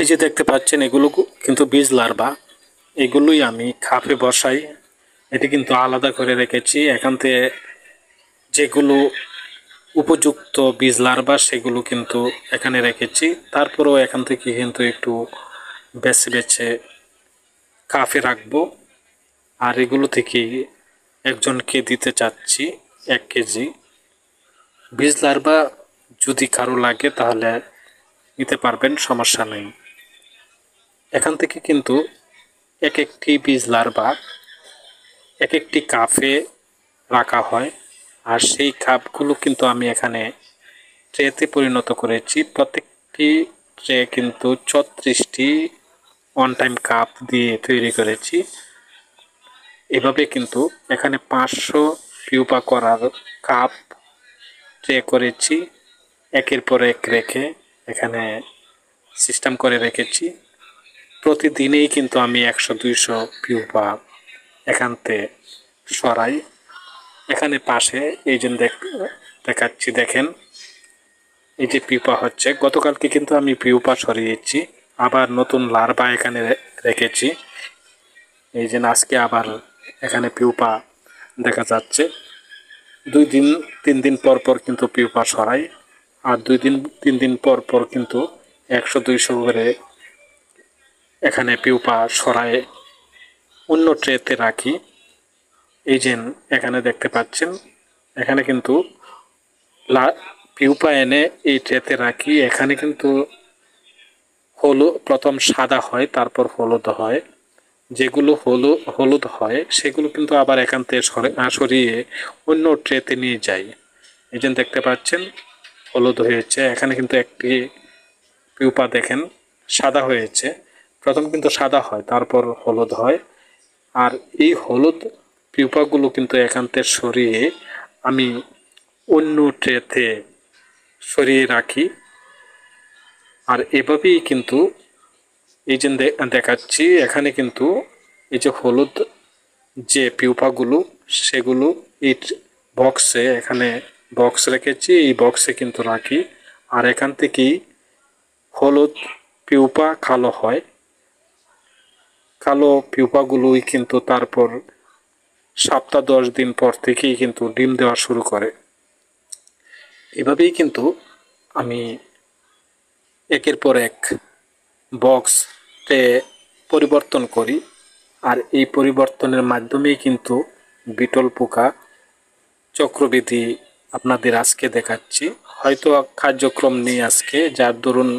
এই যে দেখতে পাচ্ছেন এগুলো কিন্তু বীজ লার্ভা, এগুলোই আমি খাপে বসাই। এটি কিন্তু আলাদা করে রেখেছি। এখান থেকে যেগুলো উপযুক্ত বীজ লার্ভা সেগুলো কিন্তু এখানে রেখেছি। তারপরেও এখান থেকে কিন্তু একটু বেছে বেছে কাফে রাখবো। আর এগুলো থেকে একজনকে দিতে চাচ্ছি 1 কেজি বীজ লার্ভা। যদি কারো লাগে তাহলে নিতে পারবেন, সমস্যা নেই। এখান থেকে কিন্তু এক একটি বীজ লার্ভা এক একটি কাপে রাখা হয়। আর সেই কাপগুলো কিন্তু আমি এখানে ট্রেতে পরিণত করেছি। প্রত্যেকটি ট্রে কিন্তু 36টি ওয়ান টাইম কাপ দিয়ে তৈরি করেছি। এভাবে কিন্তু এখানে 500 পিউপা করার কাপ ট্রে করেছি, একের পর এক রেখে এখানে সিস্টেম করে রেখেছি। প্রতিদিনেই কিন্তু আমি 100-200 পিউপা এখানতে সরাই। এখানে পাশে এই যে দেখাচ্ছি, দেখেন এই যে পিউপা হচ্ছে। গতকালকে কিন্তু আমি পিউপা সরিয়েছি, আবার নতুন লার্ভা এখানে রেখেছি। এই যে আজকে আবার এখানে পিউপা দেখা যাচ্ছে। 2-3 দিন পর পর কিন্তু পিউপা সরাই। আর 2-3 দিন পর পর কিন্তু 100-200 করে এখানে পিউপা সরায় অন্য ট্রেতে রাখি। এই যে এখানে দেখতে পাচ্ছেন, এখানে কিন্তু পিউপা এনে এই ট্রেতে রাখি। এখানে কিন্তু প্রথম সাদা হয়, তারপর হলুদ হয়। যেগুলো হলুদ হয় সেগুলো কিন্তু আবার এখান থেকে সরিয়ে অন্য ট্রেতে নিয়ে যাই। এই যে দেখতে পাচ্ছেন হলুদ হয়েছে। এখানে কিন্তু একটি পিউপা দেখেন সাদা হয়েছে। প্রথম কিন্তু সাদা হয়, তারপর হলুদ হয়। আর এই হলুদ পিউপাগুলো কিন্তু এখান থেকে সরিয়ে আমি অন্য ট্রেতে সরিয়ে রাখি। আর এভাবেই কিন্তু এই যে দেখাচ্ছি, এখানে কিন্তু এই যে হলুদ যে পিউপাগুলো সেগুলো এই বক্সে, এখানে বক্স রেখেছি, এই বক্সে কিন্তু রাখি। আর এখান থেকেই হলুদ পিউপা কালো হয়। কালো পিউপাগুলোই কিন্তু তারপর সপ্তাহ 10 দিন পর থেকেই কিন্তু ডিম দেওয়া শুরু করে। এভাবেই কিন্তু আমি একের পর এক বক্সে পরিবর্তন করি। আর এই পরিবর্তনের মাধ্যমেই কিন্তু বিটল পোকা চক্রবৃদ্ধি আপনাদের আজকে দেখাচ্ছি। হয়তো কার্যক্রম নেই আজকে, যার দরুন